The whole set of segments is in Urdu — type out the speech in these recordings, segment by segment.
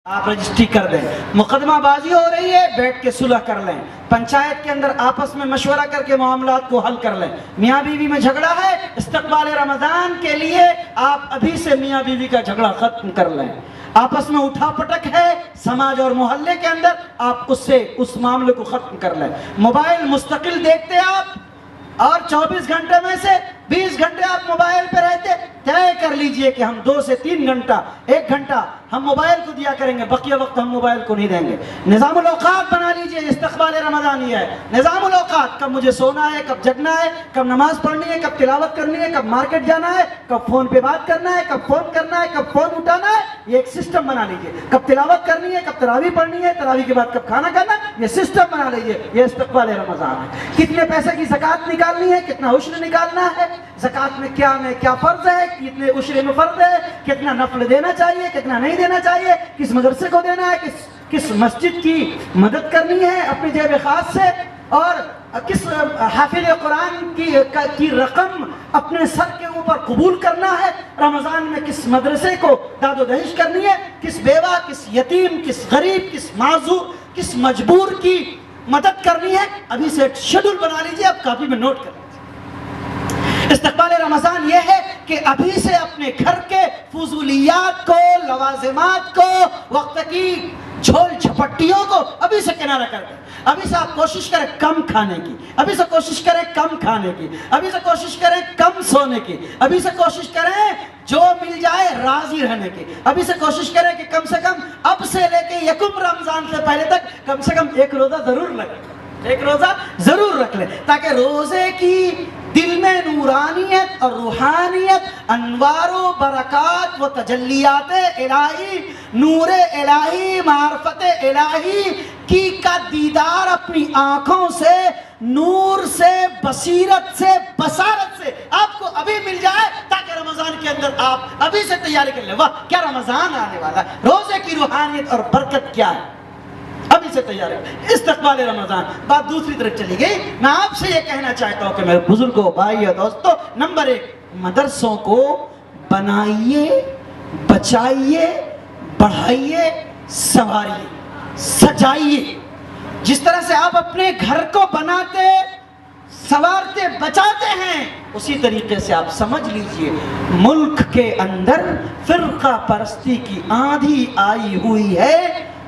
آپ رجسٹری کر دیں. مقدمہ بازی ہو رہی ہے، بیٹھ کے صلح کر لیں. پنچایت کے اندر آپس میں مشورہ کر کے معاملات کو حل کر لیں. میاں بیوی میں جھگڑا ہے، استقبال رمضان کے لیے آپ ابھی سے میاں بیوی کا جھگڑا ختم کر لیں. آپس میں اٹھا پٹک ہے سماج اور محلے کے اندر، آپ اس معاملے کو ختم کر لیں. موبائل مستقل دیکھتے آپ اور 24 گھنٹے میں سے 20 گھنٹے آپ موبائل پہ رہتے، طے کر لیجئے کہ ہم 2 سے 3 گھنٹہ 1 گھنٹہ ہم موبائل کو دیا کریں گے، بقیہ وقت ہم موبائل کو نہیں دیں گے. نظام الاوقات بنا لیجئے. استقبال رمضانی ہے، نظام الاوقات، کب مجھے سونا ہے، کب جگنا ہے، کب نماز پڑھنی ہے، کب تلاوت کرنی ہے، کب مارکیٹ جانا ہے، کب فون پہ بات کرنا ہے، کب فون کرنا ہے، کب فون اٹھانا ہے. یہ ایک سسٹم بنا لیجئے. کب تلاوت کرنی ہے، کب تراویح پڑھنی ہے، تراویح کے بعد کب کھانا کھانا ہے، یہ سسٹم بنا لیجئے. یہ استقبال رمضان ہے. کتنے پیسے کی زکوٰۃ نکالنی ہے، کتنا عشر نکالنا ہے، زکوٰۃ میں کیا فرض ہے، کتنے عشر میں فرض ہے، کتنا نفل دینا چاہیے، کتنا نہیں دینا چاہیے، کس مدرسے کو دینا ہے، کس مسجد کی مدد کرنی ہے اپنی جیب خاص سے، اور کس حافظ قرآن کی رقم اپنے سر کے اوپر قبول کرنا ہے. رمضان میں کس مدرسے کو داد و دہش کرنی ہے، کس بیوہ، کس یتیم، کس غریب، کس معذور، کس مجبور کی مدد کرنی ہے. ابھی سے شیڈول بنا لیجئے، اب کاپی میں نوٹ کر لیجئے. استقبال رمضان یہ ہے کہ ابھی سے اپنے گھر کے فضولیات کو، لوازمات کو، وقت کی جھول جھپٹیوں کو ابھی سے کنارہ کر دیں. ابھی سے آپ کوشش کریں کم کھانے کی، ابھی سے کوشش کریں کم کھانے کی، ابھی سے کوشش کریں کم سونے کی، ابھی سے کوشش کریں جو مل جائے راضی رہنے کی. ابھی سے کوشش کریں کہ کم سے کم اب سے لے کے یکم رمضان سے پہلے تک کم سے کم 1 روزہ ضرور رکھ لیں، تاکہ روزے کی دل میں نورانیت اور روحانیت، انوار و برکات و تجلیات الہی، نور الہی، معرفت الہی کا دیدار اپنی آنکھوں سے، نور سے، بصیرت سے، بصارت سے آپ کو ابھی مل جائے، تاکہ رمضان کے اندر آپ ابھی سے تیاری کر لیں. واہ کیا رمضان آنے والا ہے، روزے کی روحانیت اور برکت کیا ہے، ابھی سے تیار ہے. استقبال رمضان. بات دوسری طرف چلی گئی. میں آپ سے یہ کہنا چاہتا ہوں کہ میرے بزرگوں، بھائیو، دوستو، نمبر 1 مدرسوں کو بنائیے، بچائیے، بڑھائیے، سنوارئیے، سجائیے. جس طرح سے آپ اپنے گھر کو بناتے، سنوارتے، بچاتے ہیں، اسی طریقے سے آپ سمجھ لیجئے ملک کے اندر فرقہ پرستی کی آندھی آئی ہوئی ہے.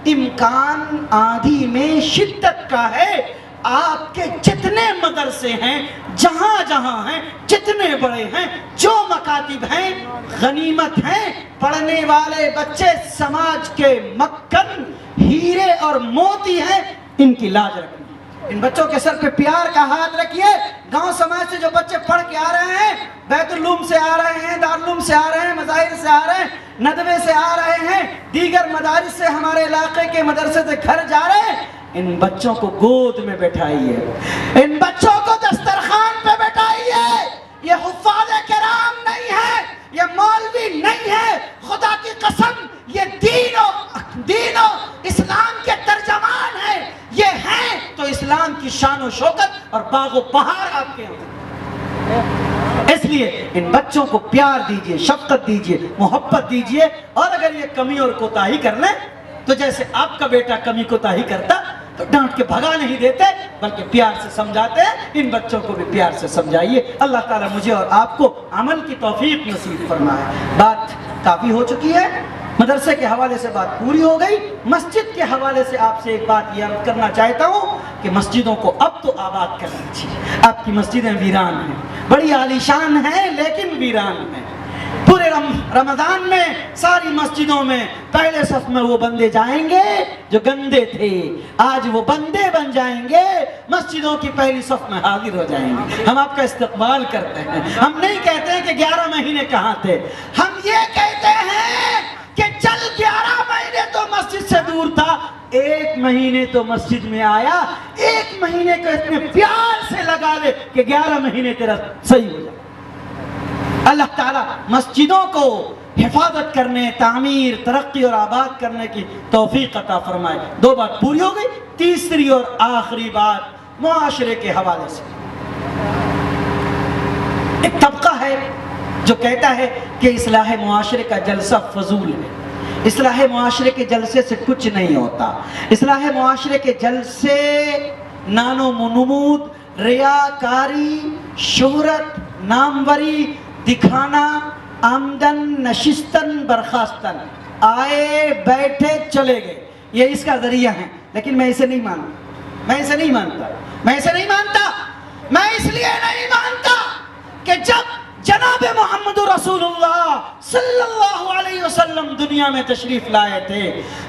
امکان آندھی میں شدت کا ہے. آپ کے جتنے مدرسے ہیں، جہاں ہیں، جتنے بڑے ہیں، جو مکاتب ہیں، غنیمت ہیں. پڑھنے والے بچے سماج کے مکھن، ہیرے اور موتی ہیں. ان کی لاج رکھیں. ان بچوں کے سر پہ پیار کا ہاتھ رکھیے. گاؤں سماج سے جو بچے پڑھ کے آ رہے ہیں، بیت العلوم سے آ رہے ہیں، دارالعلوم سے آ رہے ہیں، مظاہر سے آ رہے ہیں، ندوے سے آ رہے ہیں، دیگر مدارس سے، ہمارے علاقے کے مدرسے سے گھر جا رہے ہیں، ان بچوں کو گود میں بیٹھائیے، ان بچوں کو دسترخوان پہ بیٹھائیے. یہ حفاظ کرام نہیں ہے، یہ مولوی نہیں ہے. خدا کی قسم یہ دین و اسلام کے ترجمان ہیں. یہ ہیں تو اسلام کی شان و شوکت اور باغ و بہار آپ کے اندر. اس لیے ان بچوں کو پیار دیجئے، شفقت دیجئے، محبت دیجئے. اور اگر یہ کمی اور کوتاہی کر لیں تو جیسے آپ کا بیٹا کمی کوتاہی کرتا تو ڈانٹ کے بھگا نہیں دیتے، بلکہ پیار سے سمجھاتے ہیں. ان بچوں کو بھی پیار سے سمجھائیے. اللہ تعالیٰ مجھے اور آپ کو عمل کی توفیق نصیب فرمائے. بات کافی ہو چکی ہے. مدرسے کے حوالے سے بات پوری ہو گئی. مسجد کے حوالے سے آپ سے ایک بات یہ عرض کرنا چاہتا ہوں کہ مسجدوں کو اب تو آباد کرنا چاہیے. آپ کی مسجدیں ویران ہیں، بڑی عالیشان ہیں لیکن ویران ہیں. پورے رمضان میں ساری مسجدوں میں پہلے صف میں وہ بندے جائیں گے جو گندے تھے، آج وہ بندے بن جائیں گے، مسجدوں کی پہلی صف میں حاضر ہو جائیں گے. ہم آپ کا استقبال کرتے ہیں. ہم نہیں کہتے ہیں کہ 11 مہینے کہاں تھے، ہم یہ کہتے ہیں کہ چل 11 مہینے تو مسجد سے دور تھا، 1 مہینے تو مسجد میں آیا. 1 مہینے کو اتنے پیار سے لگا لے کہ 11 مہینے تیرا صحیح ہو جائے. اللہ تعالیٰ مسجدوں کو حفاظت کرنے، تعمیر، ترقی اور آباد کرنے کی توفیق عطا فرمائے. 2 بات پوری ہو گئی. تیسری اور آخری بات معاشرے کے حوالے سے. ایک طبقہ ہے جو کہتا ہے کہ اصلاح معاشرے کا جلسہ فضول ہے. اصلاح معاشرے کے جلسے سے کچھ نہیں ہوتا. اصلاح معاشرے کے جلسے نانو منمود، ریاکاری، شہرت، ناموری، دکھانا، آمدن نشستن برخاستن، آئے بیٹھے چلے گئے، یہ اس کا ذریعہ ہے. لیکن میں اسے نہیں مانتا، میں اسے نہیں مانتا، میں اسے نہیں مانتا. میں اس لیے نہیں مانتا کہ جب جناب محمد رسول اللہ صلی اللہ علیہ وسلم دنیا میں تشریف لائے تھے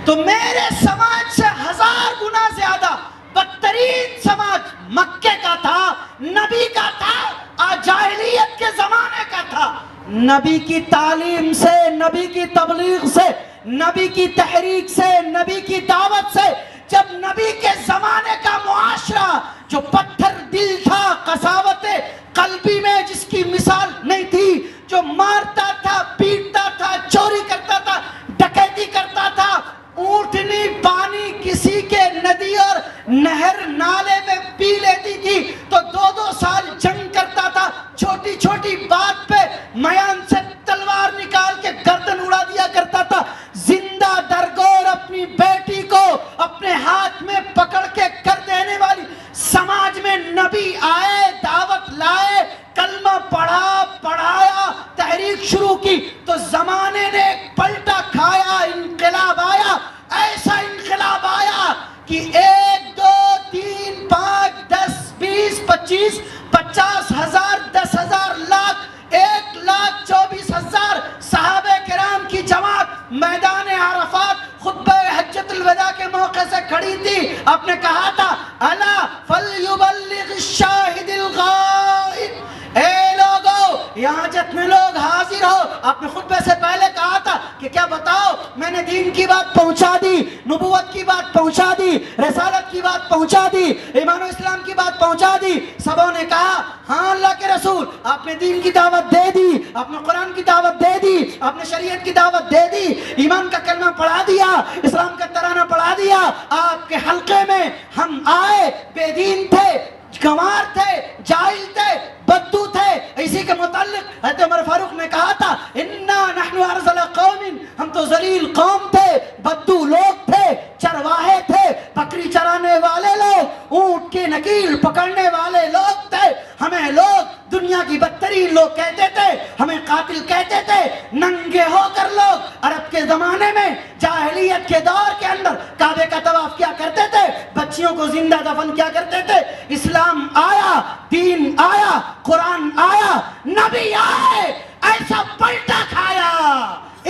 تو میرے سماج سے 1000 گنا زیادہ بدترین سماج مکے کا تھا، نبی کا تھا، جاہلیت کے زمانے کا تھا. نبی کی تعلیم سے، نبی کی تبلیغ سے، نبی کی تحریک سے، نبی کی دعوت سے، جب نبی کے زمانے کا معاشرہ جو پتھر دل تھا، قساوت قلبی میں جس کی مثال نہیں تھی، جو مارتا تھا، پیٹتا تھا، چوری کرتا تھا، ڈکیتی کرتا تھا، اونٹنی پانی کسی کے ندی اور نہر نالے میں پی لیتی تھی تو 2 سال جنگ کرتا تھا، چھوٹی چھوٹی بات پہ میان سے تلوار نکال کے گردن اڑا دیا کرتا تھا. زندہ درگور اپنی بیٹی کو اپنے ہاتھ میں پکڑ کے کر دینے والی سماج میں نبی آئے، دعوت لائے، کلمہ پڑھا، پڑھایا، تحریک شروع کی تو زمانے نے ایک پلٹا کھایا، انقلاب آیا. ایسا انقلاب آیا کہ 1 2 3 5 10 20 25 50,000 10,000 لاکھ 1,24,000 صحابہ کرام کی جماعت میدان عرفات خطبہ حجۃ الوداع کے موقع سے کھڑی تھی. آپ نے کہا تھا الا فلیبلغ الشاہد الغائب، اے لوگو یہاں جتنے لوگ حاضر ہو. آپ نے خطبے سے پہلے کہا تھا کہ کیا بتاؤ میں نے دین کی بات پہنچا دی، نبوت کی بات پہنچا دی، رسالت کی بات پہنچا دی، ایمان و اسلام کی بات پہنچا دی. سبوں نے کہا ہاں اللہ کے رسول آپ نے دین کی دعوت دے دی، آپ نے قرآن کی دعوت دے دی، آپ نے شریعت کی دعوت دے دی، ایمان کا کلمہ پڑھا دیا، اسلام کا ترانہ پڑھا دیا. آپ کے حلقے میں ہم آئے، بے دین تھے، گنوار تھے، جاہل تھے، بدو تھے. اسی کے متعلق حضرت عمر فاروق نے کہا تھا انا نحن ارذل قوم، ہم تو ذلیل قوم تھے، بدو لوگ تھے، چرواہے تھے، بکری چرانے والے لوگ، اونٹ کی نکیل پکڑنے والے لوگ تھے. ہمیں لوگ دنیا کی بدترین لوگ کہتے تھے، ہمیں قاتل کہتے تھے. ننگے ہو کر لوگ عرب کے زمانے میں جاہلیت کے دور کے اندر کعبے کا طواف کیا کرتے تھے، بچیوں کو زندہ دفن کیا کرتے تھے. اسلام آیا، دین آیا، قرآن آیا، نبی آئے، ایسا پلٹا کھایا.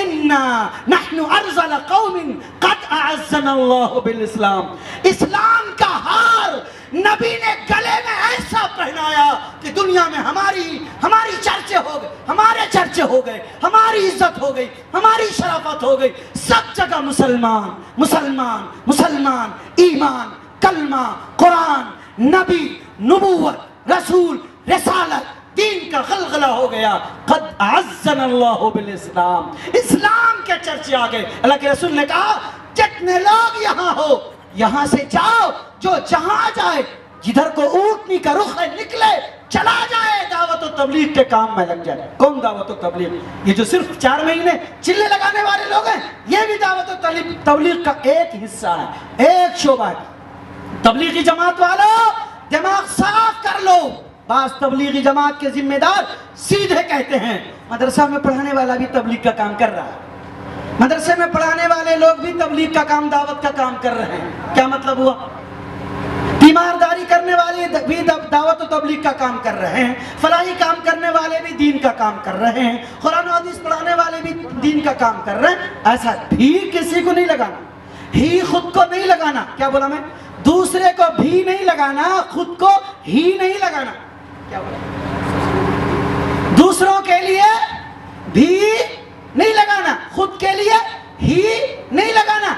انا نحن ارذل قوم قد اعزنا اللہ بالاسلام. اسلام کا ہار نبی نے گلے میں ایسا پہنایا کہ دنیا میں ہماری چرچے ہو گئے، ہمارے چرچے ہو گئے، ہماری عزت ہو گئی، ہماری شرافت ہو گئی. سب جگہ مسلمان مسلمان مسلمان، ایمان، کلمہ، قرآن، نبی، نبوت، رسول، رسالت، دین کا غلغلہ ہو گیا. قد اعزنا اللہ بالاسلام، اسلام کے چرچے آ گئے. اللہ کے رسول نے کہا جتنے لوگ یہاں ہو یہاں سے جاؤ، جو جہاں جائے، جدھر کو اونٹنی کا رخ ہے نکلے، چلا جائے، دعوت و تبلیغ کے کام میں لگ جائے. کون دعوت و تبلیغ؟ یہ جو صرف 4 مہینے چلے لگانے والے لوگ ہیں، یہ بھی دعوت و تبلیغ کا ایک حصہ ہے، ایک شعبہ ہے. تبلیغی جماعت والوں دماغ صاف کر لو. بعض تبلیغی جماعت کے ذمہ دار سیدھے کہتے ہیں مدرسہ میں پڑھانے والا بھی تبلیغ کا کام کر رہا ہے، مدرسے میں پڑھانے والے لوگ بھی تبلیغ کا کام، دعوت کا کام کر رہے ہیں. کیا مطلب ہوا؟ بیمارداری کرنے والے بھی دعوت و تبلیغ کا کام کر رہے ہیں، فلاحی کام کرنے والے بھی دین کا کام کر رہے ہیں، قرآن و حدیث پڑھانے والے بھی دین کا کام کر رہے ہیں. ایسا بھی کسی کو نہیں لگانا، ہی خود کو نہیں لگانا. کیا بولا میں؟ دوسرے کو بھی نہیں لگانا، خود کو ہی نہیں لگانا. کیا بولا؟ دوسروں کے لیے بھی نہیں لگانا، خود کے لیے ہی نہیں لگانا.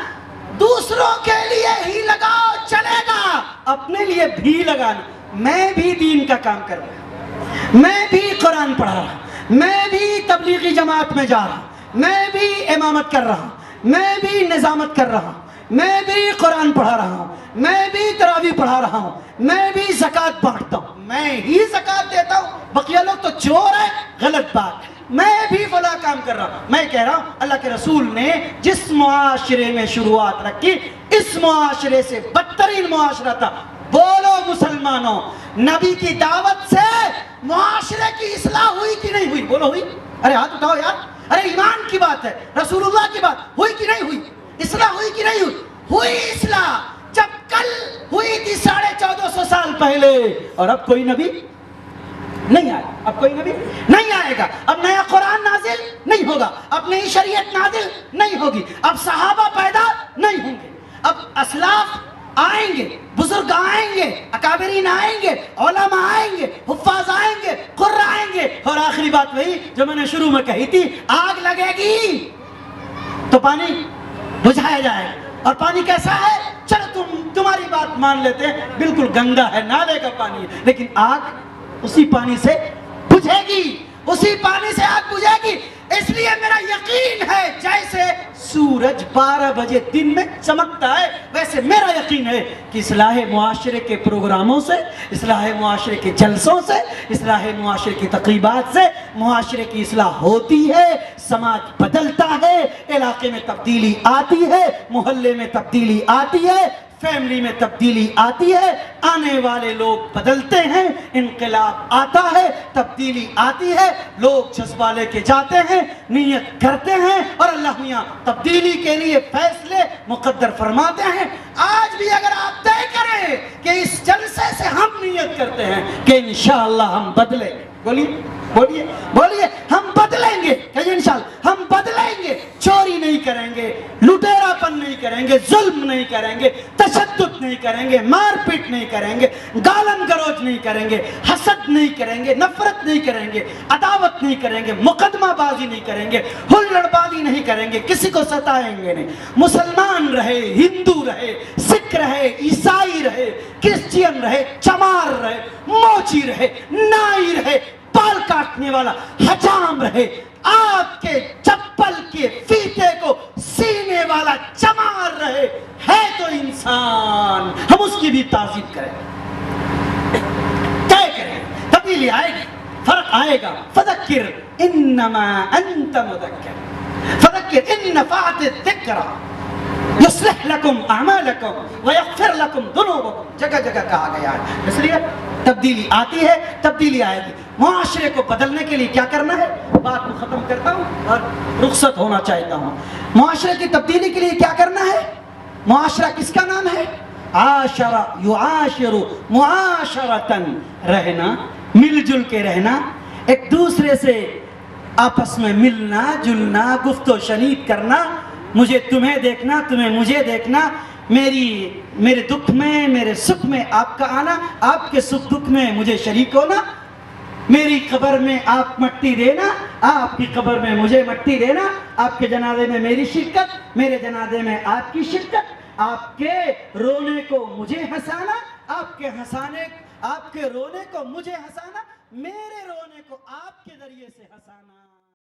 دوسروں کے لیے ہی لگاؤ چلے گا، اپنے لیے بھی لگانا. میں بھی دین کا کام کر رہا، میں بھی قرآن پڑھا رہا، میں بھی تبلیغی جماعت میں جا رہا، میں بھی امامت کر رہا، میں بھی نظامت کر رہا، میں بھی قرآن پڑھا رہا ہوں، میں بھی تراویح پڑھا رہا ہوں، میں بھی زکوٰۃ بانٹتا ہوں. میں ہی زکوٰۃ دیتا ہوں، بقیہ لوگ تو چور ہے. غلط بات. میں بھی فلاں کام کر رہا ہوں. میں کہہ رہا ہوں اللہ کے رسول نے جس معاشرے میں شروعات رکھی اس معاشرے سے بدترین معاشرہ تھا. بولو مسلمانوں, نبی کی دعوت سے معاشرے کی اصلاح ہوئی کہ نہیں ہوئی؟ بولو ہوئی. ارے ہاتھ اٹھاؤ یار. ارے ایمان کی بات ہے, رسول اللہ کی بات, ہوئی کہ نہیں ہوئی؟ اصلاح ہوئی کہ نہیں ہوئی؟ ہوئی اصلاح. جب کل ہوئی تھی 1450 سال پہلے, اور اب کوئی نبی نہیں آئے. اب کوئی نبی نہیں آئے گا. اب نیا قرآن نازل نہیں ہوگا, اب نئی شریعت نازل نہیں ہوگی, اب صحابہ پیدا نہیں ہوں گے, اب اسلاف آئیں گے, بزرگ آئیں گے, اکابرین آئیں گے, علماء آئیں گے, حفاظ آئیں گے, قرآن آئیں گے. اور آخری بات وہی جو میں نے شروع میں کہی تھی, آگ لگے گی تو پانی بجھایا جائے گا. اور پانی کیسا ہے؟ چلو تمہاری بات مان لیتے ہیں, بالکل گندا ہے, نالے کا پانی ہے, لیکن آگ اسی پانی سے بجھے گی, اسی پانی سے آگ بجھے گی. اس لیے میرا یقین ہے جیسے سورج 12 بجے دن میں چمکتا ہے, ویسے میرا یقین ہے کہ اصلاح معاشرے کے پروگراموں سے, اصلاح معاشرے کے جلسوں سے, اصلاح معاشرے کی تقریبات سے معاشرے کی اصلاح ہوتی ہے, سماج بدلتا ہے, علاقے میں تبدیلی آتی ہے, محلے میں تبدیلی آتی ہے, فیملی میں تبدیلی آتی ہے, آنے والے لوگ بدلتے ہیں, انقلاب آتا ہے, تبدیلی آتی ہے, لوگ جذبہ لے کے جاتے ہیں, نیت کرتے ہیں, اور اللہ میاں تبدیلی کے لیے فیصلے مقدر فرماتے ہیں. آج بھی اگر آپ طے کریں کہ اس جلسے سے ہم نیت کرتے ہیں کہ انشاءاللہ ہم بدلیں گے, بولیے بولیے بولیے, ہم بدلیں گے, کہ انشاءاللہ ہم بدلیں گے, چوری نہیں کریں گے, لٹیرا پن نہیں کریں گے, ظلم نہیں کریں گے, تشدد نہیں کریں گے, مار پیٹ نہیں کریں گے, گالن گروج نہیں کریں گے, حسد نہیں کریں گے, نفرت نہیں کریں گے, عداوت نہیں کریں گے, مقدمہ بازی نہیں کریں گے, ہلڑ بازی نہیں کریں گے, کسی کو ستائیں گے نہیں. مسلمان رہے, ہندو رہے, سکھ رہے, عیسائی رہے, کرسچین رہے, چمار رہے, موچی رہے, نائی رہے, بال کاٹنے والا حجام رہے, آپ کے چپل کے فیتے کو سینے والا چمار رہے, ہے تو انسان, ہم اس کی بھی تعظیم کریں, طے کریں, تبدیلی آئے گی, فرق آئے گا. فذکر انما انت مذکر, فذکر ان نفعت الذکرى یصلح لکم اعمالکم ویغفر لکم ذنوبکم. جگہ جگہ کہا گیا ہے, اس لیے تبدیلی آتی ہے, تبدیلی آئے گی. معاشرے کو بدلنے کے لیے کیا کرنا ہے؟ بات کو ختم کرتا ہوں اور رخصت ہونا چاہتا ہوں. معاشرے کی تبدیلی کے لیے کیا کرنا ہے؟ معاشرہ کس کا نام ہے؟ عاشر یعاشر معاشرتن, رہنا, مل جل کے رہنا, ایک دوسرے سے آپس میں ملنا جلنا, گفت و شنید کرنا, مجھے تمہیں دیکھنا, تمہیں مجھے دیکھنا, میرے دکھ میں میرے سکھ میں آپ کا آنا, آپ کے سکھ دکھ میں مجھے شریک ہونا, میری قبر میں آپ مٹی دینا, آپ کی قبر میں مجھے مٹی دینا, آپ کے جنازے میں میری شرکت, میرے جنازے میں آپ کی شرکت, آپ کے رونے کو مجھے ہنسانا, آپ کے رونے کو مجھے ہنسانا, میرے رونے کو آپ کے ذریعے سے ہنسانا.